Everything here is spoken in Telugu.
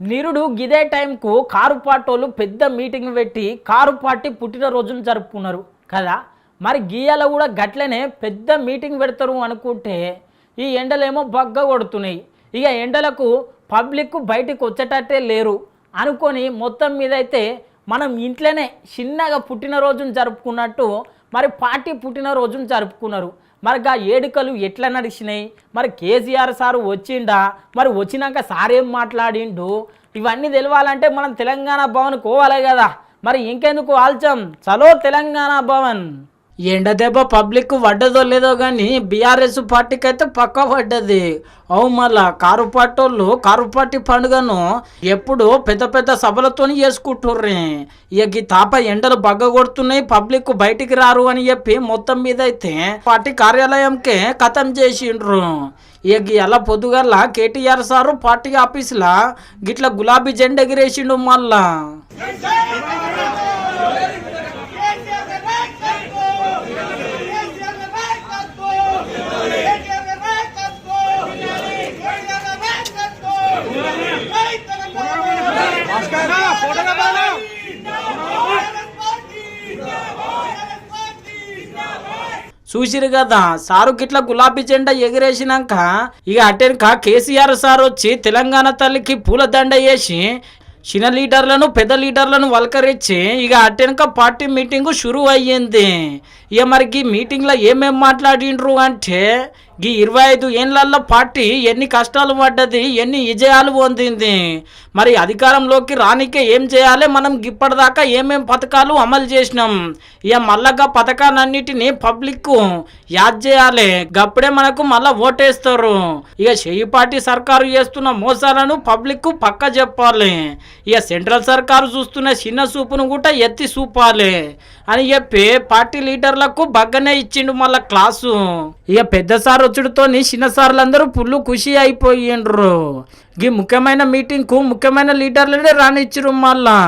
నిరుడు గిదే టైంకు కారు పాటోళ్ళు పెద్ద మీటింగ్ పెట్టి కారు పార్టీ పుట్టినరోజును జరుపుకున్నారు కదా. మరి గీయాల కూడా గట్లనే పెద్ద మీటింగ్ పెడతారు అనుకుంటే ఈ ఎండలేమో బగ్గ కొడుతున్నాయి. ఇక ఎండలకు పబ్లిక్ బయటికి వచ్చేటట్టే లేరు అనుకొని మొత్తం మీద అయితే మనం ఇంట్లోనే చిన్నగా పుట్టినరోజును జరుపుకున్నట్టు మరి పార్టీ పుట్టినరోజును జరుపుకున్నారు. మరి ఆ ఏడుకలు ఎట్లా నడిచినాయి, మరి కేసీఆర్ సారు వచ్చిండా, మరి వచ్చినాక సార్ ఏం మాట్లాడిండు, ఇవన్నీ తెలవాలంటే మనం తెలంగాణ భవన్ పోవాలి కదా. మరి ఇంకెందుకు ఆల్చం, చలో తెలంగాణ భవన్. ఎండ దెబ్బ పబ్లిక్ పడ్డదో లేదో కానీ బీఆర్ఎస్ పార్టీకి అయితే పక్క పడ్డది. అవు మళ్ళా కారు పాటోళ్ళు కారు పార్టీ పండుగను ఎప్పుడు పెద్ద పెద్ద సభలతో చేసుకుంటుర్రే. ఇక తాప ఎండలు బగ్గ కొడుతున్నాయి, పబ్లిక్ బయటికి రారు అని చెప్పి మొత్తం మీద అయితే పార్టీ కార్యాలయంకే ఖతం చేసిండ్రు. ఇక ఎలా పొద్దుగల్లా కేటీఆర్ సారు పార్టీ ఆఫీసులా గిట్ల గులాబీ జెండా ఎగిరేసిండు. మళ్ళా చూసిరు కదా సారు గిట్ల గులాబీ జెండా ఎగిరేసినాక ఇక అటెనక కేసీఆర్ సార్ వచ్చి తెలంగాణ తల్లికి పూల దండ వేసి చిన్న లీడర్లను పెద్ద లీడర్లను వల్కరించి ఇక అటెనక పార్టీ మీటింగు షురు అయ్యింది. ఇక మరికి మీటింగ్లో ఏమేం మాట్లాడిండ్రు అంటే ఈ 25 ఏళ్ళల్లో పార్టీ ఎన్ని కష్టాలు పడ్డది, ఎన్ని విజయాలు పొందింది, మరి అధికారంలోకి రానికే ఏం చేయాలి, మనం ఇప్పటిదాకా ఏమేం పథకాలు అమలు చేసినాం, ఇక మళ్ళా పథకాలన్నిటినీ పబ్లిక్ యాద్ చేయాలి, గప్పుడే మనకు మళ్ళా ఓటేస్తారు. ఇక చెయ్యి పార్టీ సర్కారు చేస్తున్న మోసాలను పబ్లిక్ పక్క చెప్పాలి, ఇక సెంట్రల్ సర్కారు చూస్తున్న చిన్న సూపును కూడా ఎత్తి చూపాలి అని చెప్పి పార్టీ లీడర్లకు బగ్గనే ఇచ్చిండు మళ్ళా క్లాసు. ఇక పెద్ద సార్ వచ్చుడుతో చిన్న సార్లందరూ పుల్లు ఖుషి అయిపోయిండ్రు. ఈ ముఖ్యమైన మీటింగ్కు ముఖ్యమైన లీడర్లనే రానిచ్చిరు. మళ్ళా